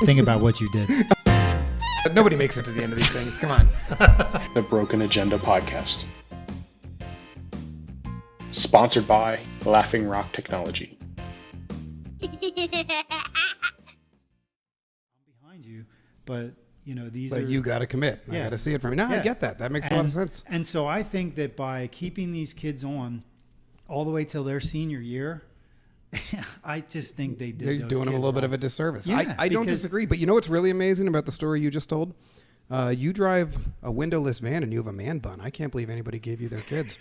Think about what you did. Nobody makes it to the end of these things. Come on. The Broken Agenda Podcast. Sponsored by Laughing Rock Technology. I'm behind you, but these are. But you got to commit. I got to see it from you. No, I get that. That makes a lot of sense. And so I think that by keeping these kids on all the way till their senior year, I just think they did. They're doing them a little bit of a disservice. Yeah, I don't disagree. But you know what's really amazing about the story you just told? You drive a windowless van and you have a man bun. I can't believe anybody gave you their kids.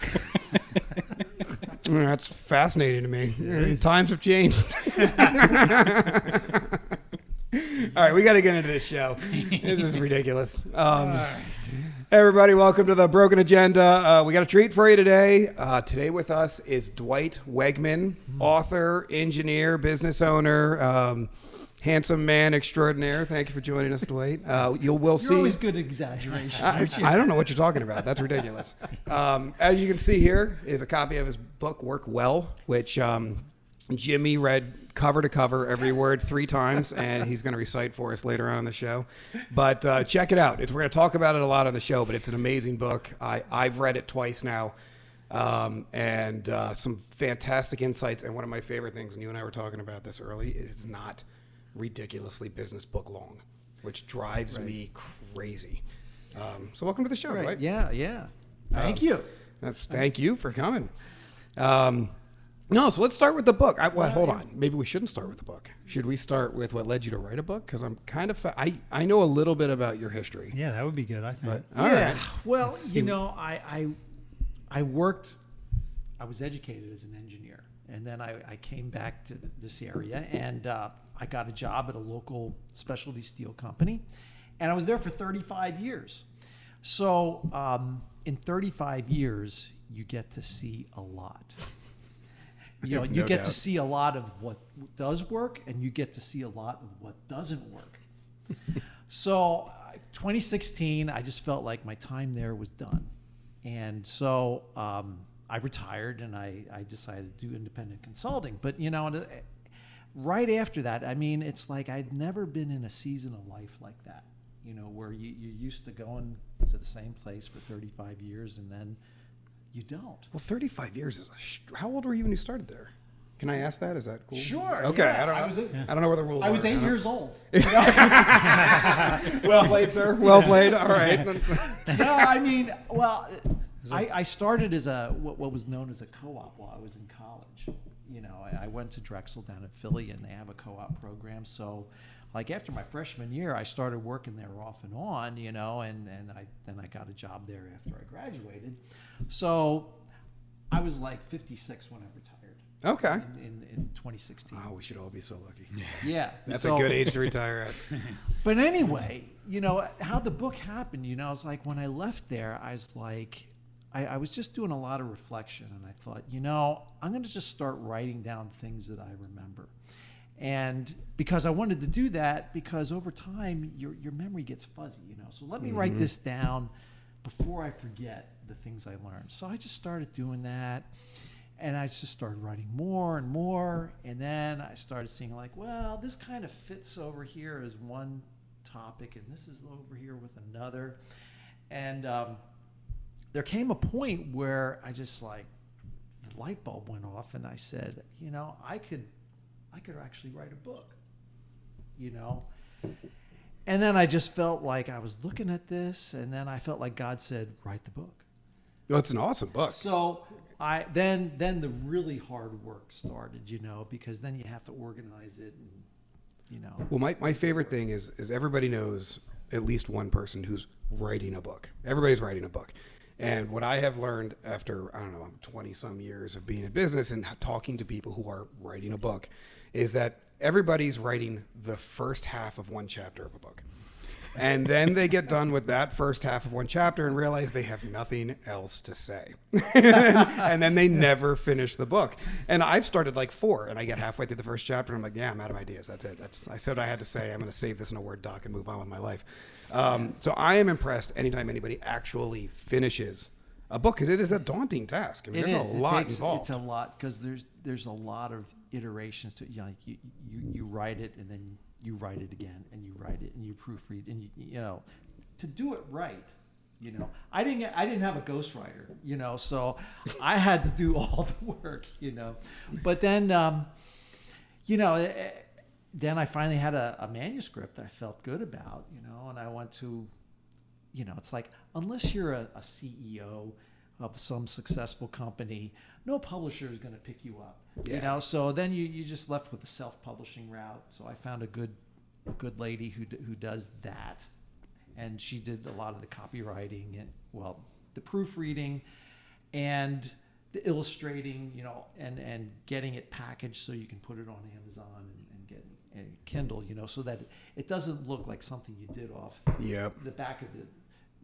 That's fascinating to me. Times have changed. All right, we got to get into this show. This is ridiculous. Hey everybody, welcome to the Broken Agenda. We got a treat for you today. Today with us is Dwight Wegman, author, engineer, business owner, handsome man extraordinaire. Thank you for joining us, Dwight. You're see. Always good exaggeration. I don't know what you're talking about. That's ridiculous. As you can see here is a copy of his book, Work Well, which Jimmy read cover to cover, every word 3 times, and he's going to recite for us later on in the show. But check it out. We're going to talk about it a lot on the show, but it's an amazing book. I've read it twice now, and some fantastic insights. And one of my favorite things, and you and I were talking about this early, is not ridiculously business book long, which drives me crazy. So welcome to the show, Dwight. Yeah. Thank you. Thank you for coming. No, so let's start with the book. Hold on. Maybe we shouldn't start with the book. Should we start with what led you to write a book? Because I'm kind of, I know a little bit about your history. Yeah, that would be good, I think. But, all right. Well, I worked, I was educated as an engineer. And then I came back to this area and I got a job at a local specialty steel company. And I was there for 35 years. So in 35 years, you get to see a lot. You get to see a lot of what does work, and you get to see a lot of what doesn't work. So 2016, I just felt like my time there was done. And so I retired, and I decided to do independent consulting. But, right after that, I mean, it's like I'd never been in a season of life like that, where you're used to going to the same place for 35 years, and then you don't. Well, 35 years is how old were you when you started there? Can I ask that? Is that cool? Sure. Okay. Yeah. I don't know where the rules are. I was 8 years old. Well played, sir. Well played. All right. No, I mean, I started as what was known as a co-op while I was in college. I went to Drexel down in Philly, and they have a co-op program. So, like after my freshman year, I started working there off and on, and I got a job there after I graduated. So I was like 56 when I retired. Okay. In 2016. Oh, we should all be so lucky. Yeah. That's a good age to retire at. But anyway, how the book happened, it's like when I left there, I was like, I was just doing a lot of reflection, and I thought, I'm going to just start writing down things that I remember. And because I wanted to do that, because over time your memory gets fuzzy, So let me write this down before I forget the things I learned. So I just started doing that, and I just started writing more and more. And then I started seeing this kind of fits over here as one topic, and this is over here with another. And there came a point where I just the light bulb went off, and I said, I could actually write a book, And then I just felt like I was looking at this, and then I felt like God said, write the book. Well, it's an awesome book. So then the really hard work started, because then you have to organize it, and, Well, my favorite thing is everybody knows at least one person who's writing a book. Everybody's writing a book. And what I have learned after, 20 some years of being in business and talking to people who are writing a book is that everybody's writing the first half of one chapter of a book. And then they get done with that first half of one chapter and realize they have nothing else to say. And then they never finish the book. And I've started 4, and I get halfway through the first chapter, and I'm like, yeah, I'm out of ideas. That's it. I said what I had to say. I'm going to save this in a Word doc and move on with my life. So I am impressed anytime anybody actually finishes a book, because it is a daunting task. I mean, there's a lot involved. It's a lot, because there's a lot of iterations to, you know, like you write it and then you write it again and you write it and you proofread and you know, to do it right. You know, I didn't have a ghostwriter, you know, so I had to do all the work, you know. But then, you know, then I finally had a manuscript I felt good about, you know, and I went to, you know, it's like, unless you're a CEO of some successful company, no publisher is going to pick you up, you know. So then you just left with the self-publishing route. So I found a good lady who does that. And she did a lot of the copywriting and, well, the proofreading and the illustrating, you know, and getting it packaged so you can put it on Amazon and get a Kindle, you know, so that it doesn't look like something you did off the back of the,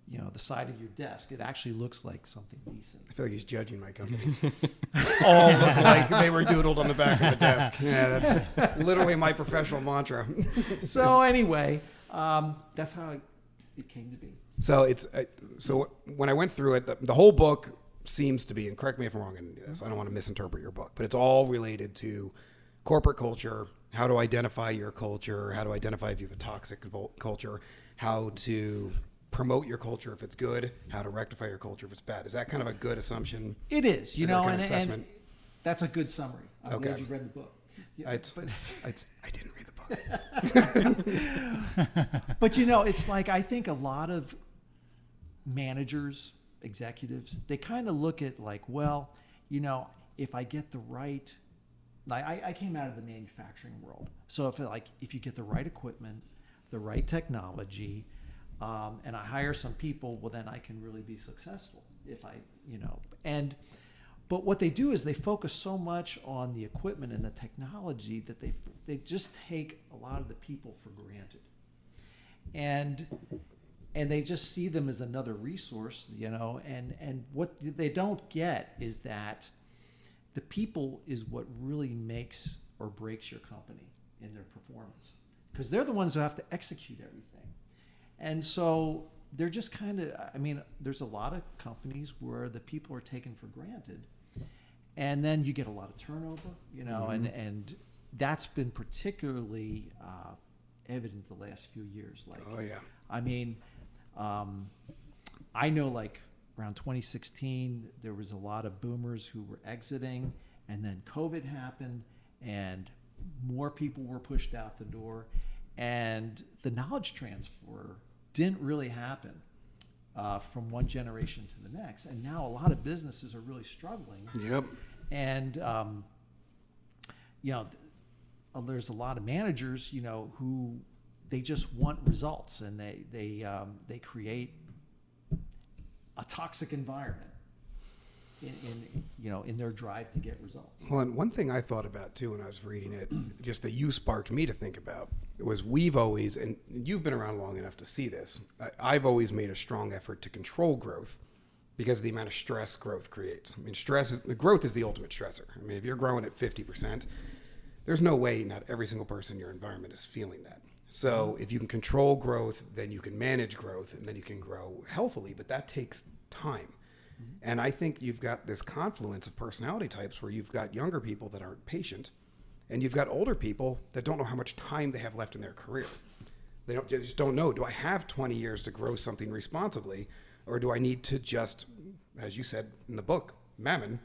you know, the side of your desk. It actually looks like something decent. I feel like he's judging my companies. All look like they were doodled on the back of the desk. Yeah, that's literally my professional mantra. So anyway, that's how it came to be. So so when I went through it, the whole book seems to be, and correct me if I'm wrong in this, I don't want to misinterpret your book, but it's all related to corporate culture, how to identify your culture, how to identify if you have a toxic culture, how to promote your culture if it's good, how to rectify your culture if it's bad. Is that kind of a good assumption? It is, you know, and that's a good summary. I'm Okay. glad you read the book. Yeah, I didn't read the book. But you know, it's like, I think a lot of managers, executives, they kind of look at like, well, you know, if I get the right, like I came out of the manufacturing world. So if you get the right equipment, the right technology, and I hire some people, well, then I can really be successful if I, you know, but what they do is they focus so much on the equipment and the technology that they just take a lot of the people for granted. And they just see them as another resource, you know, and what they don't get is that the people is what really makes or breaks your company in their performance, because they're the ones who have to execute everything. And so they're just kind of, I mean, there's a lot of companies where the people are taken for granted, and then you get a lot of turnover, you know, and that's been particularly evident the last few years. Like, Oh, yeah. I mean, I know like around 2016, there was a lot of boomers who were exiting, and then COVID happened, and more people were pushed out the door, and the knowledge transfer didn't really happen from one generation to the next. And now a lot of businesses are really struggling. Yep. And, you know, there's a lot of managers, you know, who they just want results, and they create a toxic environment in you know, in their drive to get results. Well, and one thing I thought about too when I was reading it, just that you sparked me to think about, was we've always, and you've been around long enough to see this, I've always made a strong effort to control growth because of the amount of stress growth creates. I mean, growth is the ultimate stressor. I mean, if you're growing at 50%, there's no way not every single person in your environment is feeling that. So if you can control growth, then you can manage growth, and then you can grow healthily, but that takes time. And I think you've got this confluence of personality types where you've got younger people that aren't patient, and you've got older people that don't know how much time they have left in their career. They just don't know, do I have 20 years to grow something responsibly, or do I need to just, as you said in the book, mammon,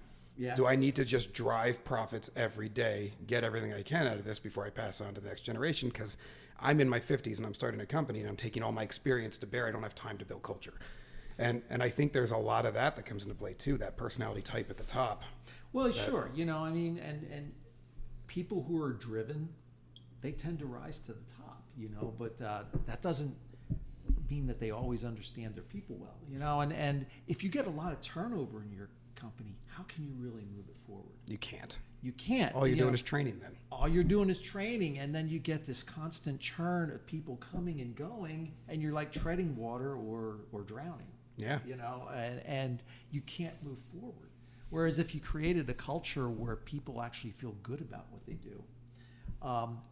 do I need to just drive profits every day, get everything I can out of this before I pass on to the next generation? Because I'm in my 50s and I'm starting a company and I'm taking all my experience to bear. I don't have time to build culture. And I think there's a lot of that comes into play too, that personality type at the top. Well, sure. You know, I mean, and people who are driven, they tend to rise to the top, you know, but that doesn't mean that they always understand their people well, you know, and if you get a lot of turnover in your company, how can you really move it forward? You can't. You can't. All you're doing is training then. All you're doing is training, and then you get this constant churn of people coming and going, and you're like treading water or drowning. Yeah. You know, and you can't move forward. Whereas if you created a culture where people actually feel good about what they do,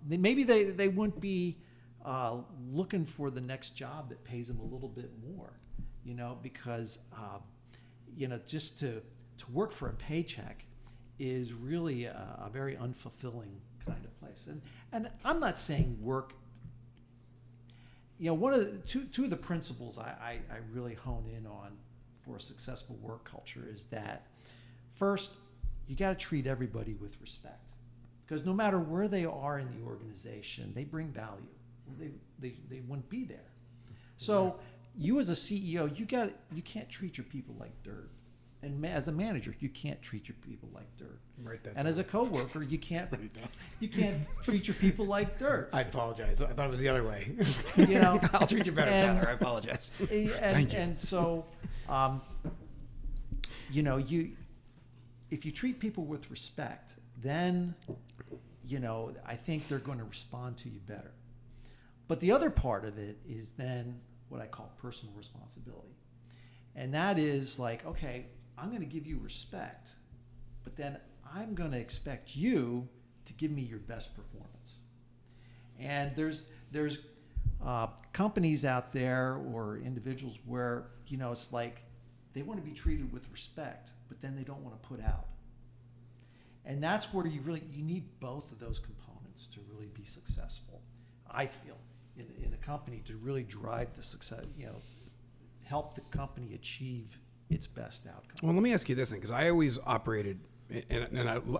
then maybe they wouldn't be looking for the next job that pays them a little bit more, you know, because, you know, just to work for a paycheck is really a very unfulfilling kind of place. And I'm not saying work. One of the two of the principles I really hone in on for a successful work culture is that first, you got to treat everybody with respect, because no matter where they are in the organization, they bring value. They wouldn't be there. So you as a CEO, you can't treat your people like dirt. And as a manager, you can't treat your people like dirt. And as a coworker, you can't treat your people like dirt. I apologize. I thought it was the other way. I'll treat you better, Tyler. I apologize. Thank you. And so, if you treat people with respect, then, I think they're going to respond to you better. But the other part of it is then what I call personal responsibility. And that is like, okay, I'm going to give you respect, but then I'm going to expect you to give me your best performance. And there's companies out there or individuals where, it's like they want to be treated with respect, but then they don't want to put out. And that's where you need both of those components to really be successful, I feel, in a company, to really drive the success, help the company achieve its best outcome. Well, let me ask you this thing, because I always operated,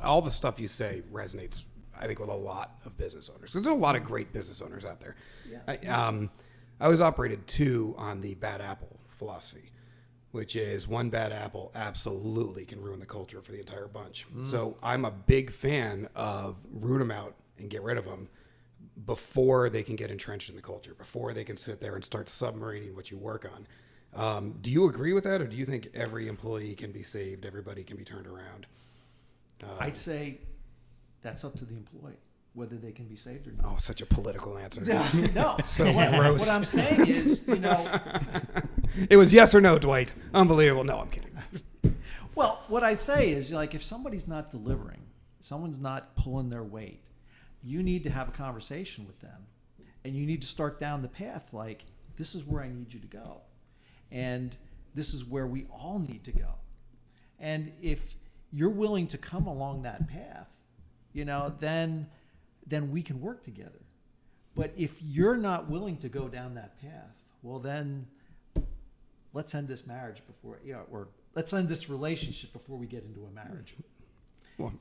all the stuff you say resonates, I think, with a lot of business owners. There's a lot of great business owners out there. Yeah. I always operated too on the bad apple philosophy, which is one bad apple absolutely can ruin the culture for the entire bunch. So I'm a big fan of root them out and get rid of them before they can get entrenched in the culture, before they can sit there and start submarining what you work on. Do you agree with that, or do you think every employee can be saved, everybody can be turned around? I say that's up to the employee, whether they can be saved or not. Oh, such a political answer. No. So gross. What I'm saying is, It was yes or no, Dwight. Unbelievable. No, I'm kidding. Well, what I say is, like, if somebody's not delivering, someone's not pulling their weight, you need to have a conversation with them, and you need to start down the path. Like, this is where I need you to go, and this is where we all need to go. And if you're willing to come along that path, then we can work together. But if you're not willing to go down that path, well, then let's end this marriage before, or let's end this relationship before we get into a marriage. Well,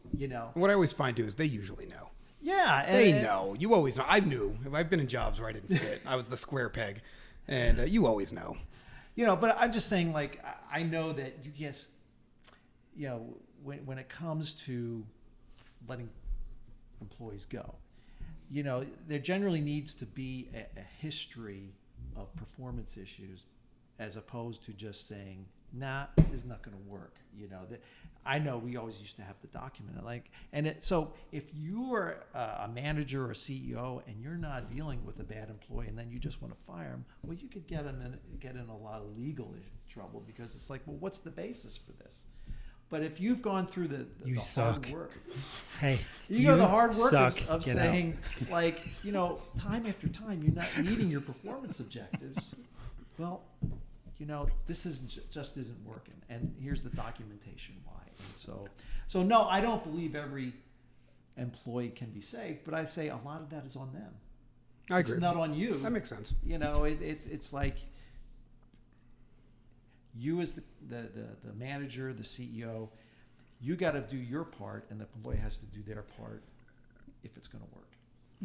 what I always find too is they usually know. Yeah. They know. You always know. I knew. I've been in jobs where I didn't fit. I was the square peg. And you always know. But I'm just saying, like, I know that you guys, when it comes to letting employees go, there generally needs to be a history of performance issues, as opposed to just saying, nah, this is not going to work. I know we always used to have to document it. So if you're a manager or a CEO and you're not dealing with a bad employee and then you just want to fire him, well, you could get in a lot of legal trouble, because it's like, well, what's the basis for this? But if you've gone through the hard work, hey, you go the hard work of Get saying, like, time after time, you're not meeting your performance objectives. Well, this just isn't working, and here's the documentation why. And so no, I don't believe every employee can be saved, but I say a lot of that is on them. I agree. It's not on you. That makes sense. It's like you as the manager, the CEO, you got to do your part, and the employee has to do their part if it's going to work.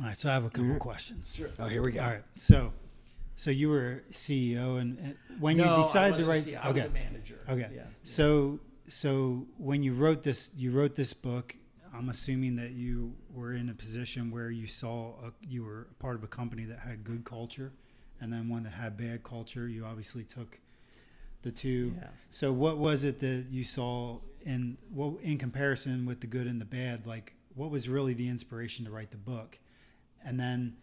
All right, so I have a couple questions. Sure. Oh, here we go. All right, so you were CEO, and when you decided to write, I was a manager. Okay. Yeah. So when you wrote this book, I'm assuming that you were in a position where you you were a part of a company that had good culture, and then one that had bad culture. You obviously took the two. Yeah. So what was it that you saw in comparison with the good and the bad? Like, what was really the inspiration to write the book? And then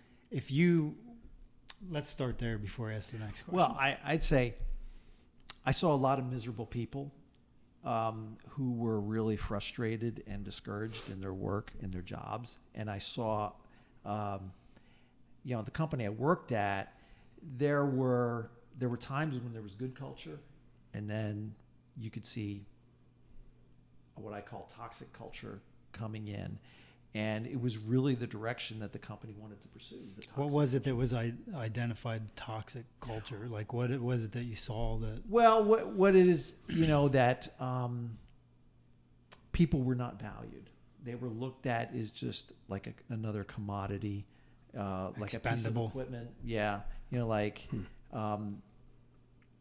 let's start there before I ask the next question. Well, I'd say I saw a lot of miserable people who were really frustrated and discouraged in their work, in their jobs. And I saw, the company I worked at, there were times when there was good culture, and then you could see what I call toxic culture coming in. And it was really the direction that the company wanted to pursue. What was it that was identified toxic culture? Like what was it that you saw that? Well, what it is, that people were not valued. They were looked at as just like another commodity, like a piece of Expendable. equipment. Yeah,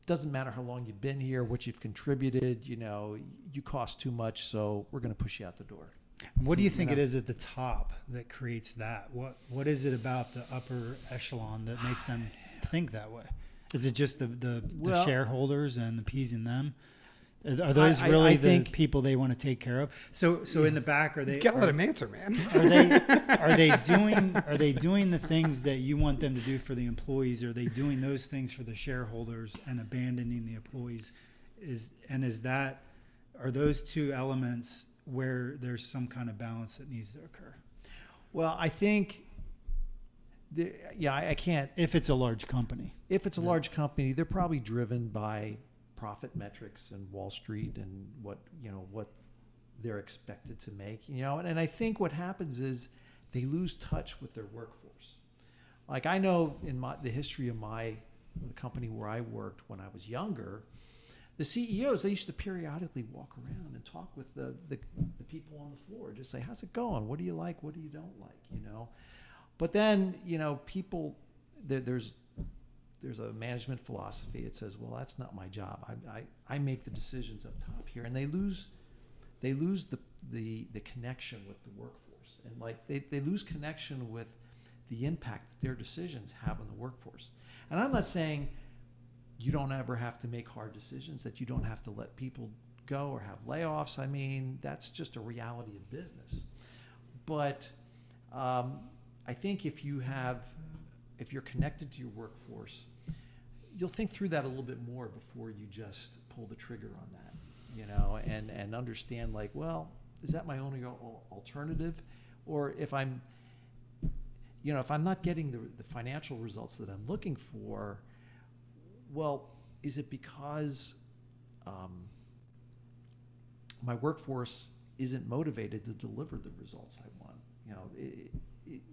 doesn't matter how long you've been here, what you've contributed. You cost too much, so we're going to push you out the door. What do you think it is at the top that creates that? What is it about the upper echelon that makes them think that way? Is it just the shareholders and appeasing them? Are those really the people they want to take care of? So in the back, are they? You gotta let them answer, man. Are they doing the things that you want them to do for the employees? Are they doing those things for the shareholders and abandoning the employees? Are those two elements where there's some kind of balance that needs to occur? Well, I think, I can't. If it's a large company. If it's a large company, they're probably driven by profit metrics and Wall Street and what they're expected to make. And I think what happens is they lose touch with their workforce. Like I know in the history of the company where I worked when I was younger, the CEOs, they used to periodically walk around and talk with the people on the floor, just say, how's it going? What do you like? What do you don't like? But then, people, there's a management philosophy. It says, well, that's not my job. I make the decisions up top here. And they lose the connection with the workforce. And like they lose connection with the impact that their decisions have on the workforce. And I'm not saying you don't ever have to make hard decisions, that you don't have to let people go or have layoffs. I mean, that's just a reality of business. But I think if you're connected to your workforce, you'll think through that a little bit more before you just pull the trigger on that, and understand like, well, is that my only alternative? Or if I'm not getting the financial results that I'm looking for, well, is it because my workforce isn't motivated to deliver the results I want?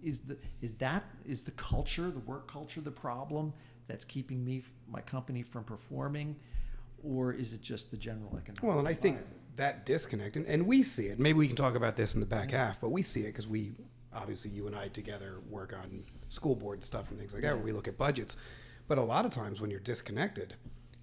Is the culture, the work culture, the problem that's keeping my company from performing, or is it just the general economic Well, and I think environment? that disconnect, and we see it. Maybe we can talk about this in the back half, but we see it because obviously you and I together work on school board stuff and things like that, where we look at budgets. But a lot of times when you're disconnected,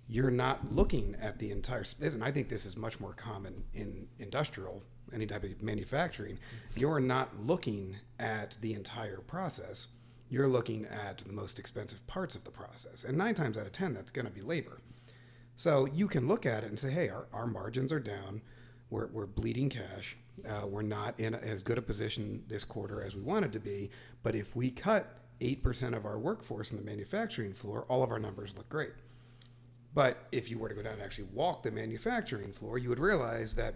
you're not looking at the entire space. And I think this is much more common in industrial, any type of manufacturing. You're not looking at the entire process. You're looking at the most expensive parts of the process. And 9 times out of 10, that's going to be labor. So you can look at it and say, hey, our margins are down. We're bleeding cash. We're not in as good a position this quarter as we wanted to be. But if we cut 8% of our workforce in the manufacturing floor, all of our numbers look great. But if you were to go down and actually walk the manufacturing floor, you would realize that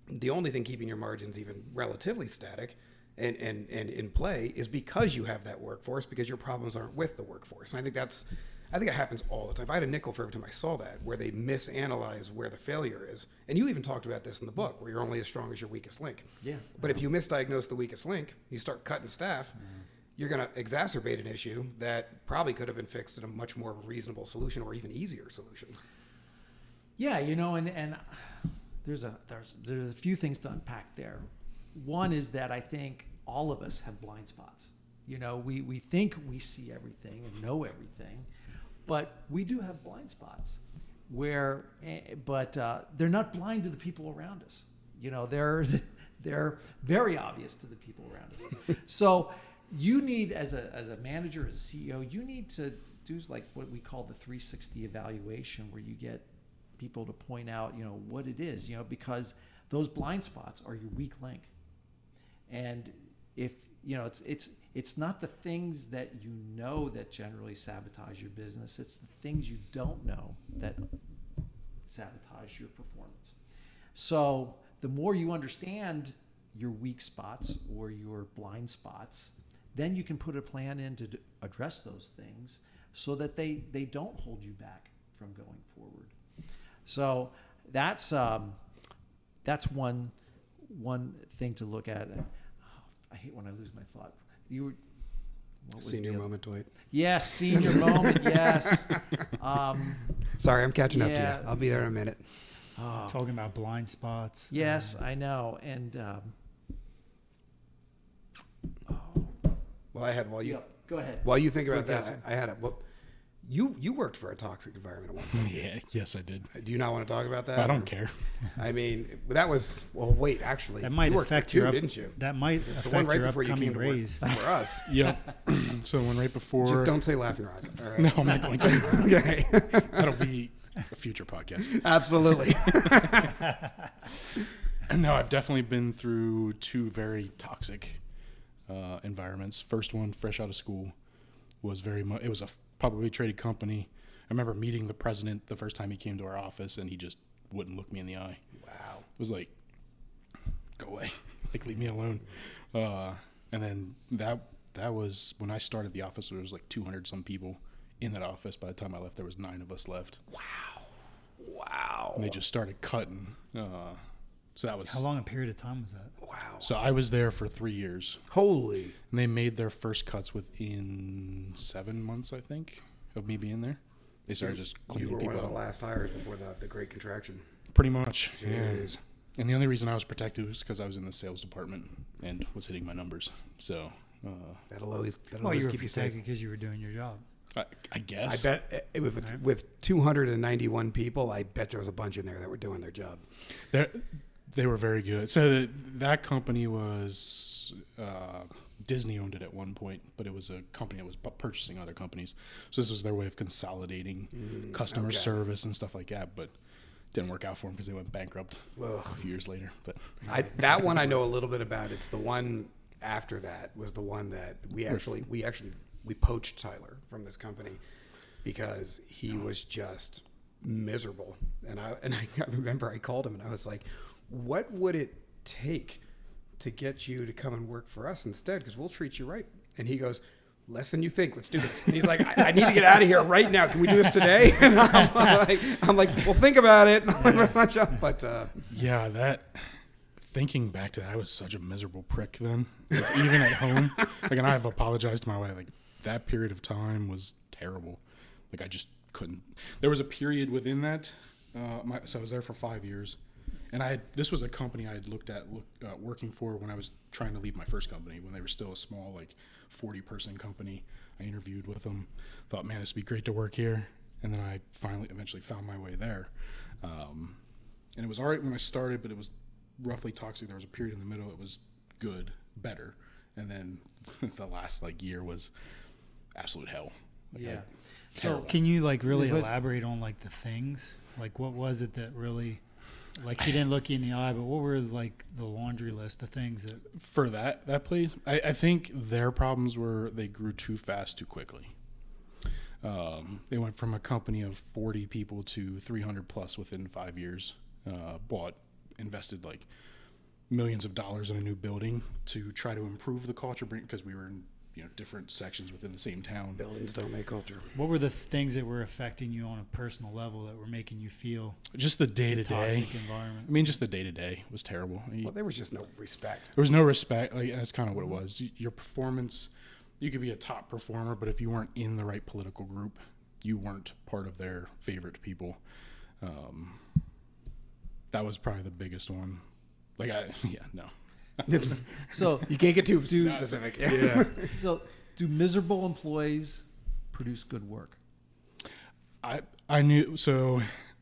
the only thing keeping your margins even relatively static and in play is because you have that workforce, because your problems aren't with the workforce. And I think it happens all the time. If I had a nickel for every time I saw that, where they misanalyze where the failure is. And you even talked about this in the book, where you're only as strong as your weakest link. Yeah. But if you misdiagnose the weakest link, you start cutting staff, you're going to exacerbate an issue that probably could have been fixed in a much more reasonable solution or even easier solution. Yeah, and there's a few things to unpack there. One is that I think all of us have blind spots. We think we see everything and know everything, but we do have blind spots but they're not blind to the people around us. They're very obvious to the people around us. So you need, as a manager, as a CEO, you need to do like what we call the 360 evaluation, where you get people to point out, what it is, because those blind spots are your weak link. And if, it's not the things that that generally sabotage your business. It's the things you don't know that sabotage your performance. So the more you understand your weak spots or your blind spots, then you can put a plan in to address those things so that they don't hold you back from going forward. So that's that's one thing to look at. I hate when I lose my thought. You were what was Senior the other- moment, Dwight. Yes, senior moment. Yes. Sorry, I'm catching up to Yeah. you. I'll be there in a minute. Talking about blind spots. Yes, I know. And Well, I had go ahead. while you think about We're that, guessing. I had you worked for a toxic environment at one point. Yeah, yes, I did. Do you not want to talk about that? I don't care. I mean, that was wait, actually, That might you worked affect for two, your didn't you? That might It's affect the one right your before you upcoming came to raise. work for us. Yep. So when right before, Just don't say Laughing Rock. All right. No, I'm not going to. Okay. That'll be a future podcast. Absolutely. No, I've definitely been through two very toxic environments. First one, fresh out of school, was very much. It was a publicly traded company. I remember meeting the president the first time he came to our office, and he just wouldn't look me in the eye. Wow. It was like, go away, like leave me alone. And then that was when I started the office. There was like 200 some people in that office. By the time I left, there was 9 of us left. Wow. And they just started cutting. So that was How long a period of time was that? Wow. So I was there for 3 years, Holy. and they made their first cuts within 7 months, I think, of me being there. They started just You cleaning were one people of the out. last hires before the Great Contraction. Pretty much. Yeah. Jeez. And the only reason I was protected was because I was in the sales department and was hitting my numbers. So That'll always Well, you were keep you safe. protected because you were doing your job. I I guess. bet with 291 people, I bet there was a bunch in there that were doing their job. They were very good. So that company was Disney owned it at one point, but it was a company that was purchasing other companies. So this was their way of consolidating customer okay. service and stuff like that. But didn't work out for them because they went bankrupt a few years later. But That one I know a little bit about. It's the one after that was the one that we poached Tyler from this company because he was just miserable. And I remember I called him and I was like, what would it take to get you to come and work for us instead? Because we'll treat you right. And he goes, less than you think. Let's do this. And he's like, I need to get out of here right now. Can we do this today? And I'm like, well, think about it. But yeah, thinking back to that, I was such a miserable prick then. Like, even at home, and I've apologized to my wife. Like that period of time was terrible. Like I just couldn't. There was a period within that. So I was there for 5 years. And this was a company I had looked at working for when I was trying to leave my first company, when they were still a small, 40-person company. I interviewed with them, thought, man, this would be great to work here. And then I eventually found my way there. And it was all right when I started, but it was roughly toxic. There was a period in the middle that was good, better. And then the last year was absolute hell. Yeah. Terrible. Can you really But- elaborate on the things? What was it that really he didn't look you in the eye, but what were the laundry list of things that For that place, I think their problems were they grew too fast too quickly. They went from a company of 40 people to 300 plus within 5 years. Invested millions of dollars in a new building to try to improve the culture, because we were in different sections within the same town. buildings don't make culture. what were the things that were affecting you on a personal level that were making you feel Just the day to day. toxic environment? I mean, just the day to day was terrible. Well, there was just no respect. There was no respect. That's kind of what it was. Your performance, you could be a top performer, but if you weren't in the right political group, you weren't part of their favorite people. That was probably the biggest one. No. So You can't get too specific. Yeah. So, do miserable employees produce good work? I knew, so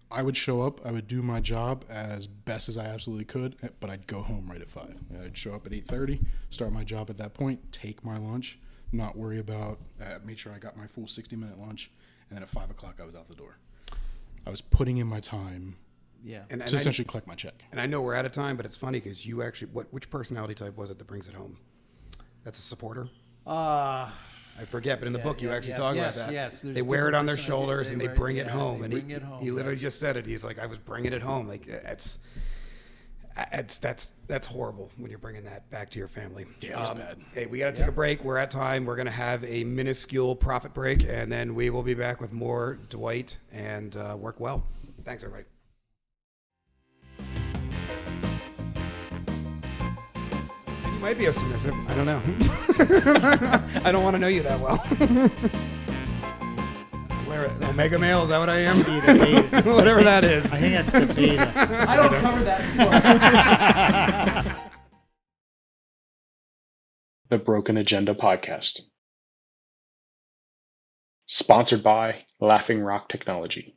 I would show up, I would do my job as best as I absolutely could, but I'd go home right at 5. I'd show up at 8:30, start my job at that point, take my lunch, not worry about, made sure I got my full 60-minute lunch, and then at 5 o'clock I was out the door. I was putting in my time Yeah. And to essentially collect my check. I know we're out of time, but it's funny because you actually, which personality type was it that brings it home? That's a supporter? I forget, but in the book you actually talk about that. Yes, They wear it on their different shoulders and they personalities. bring it home. They And bring it home. he literally Yes. just said it. He's like, I was bringing it home. That's horrible when you're bringing that back to your family. Yeah, it was bad. Hey, we got to take a break. We're at time. We're going to have a minuscule profit break, and then we will be back with more Dwight and Work Well. Thanks, everybody. might be a submissive. I don't know. I don't want to know you that well. Where omega male, is that what I am? Beta. Whatever that is. I think that's the beta. I don't cover that. The Broken Agenda Podcast. Sponsored by Laughing Rock Technology.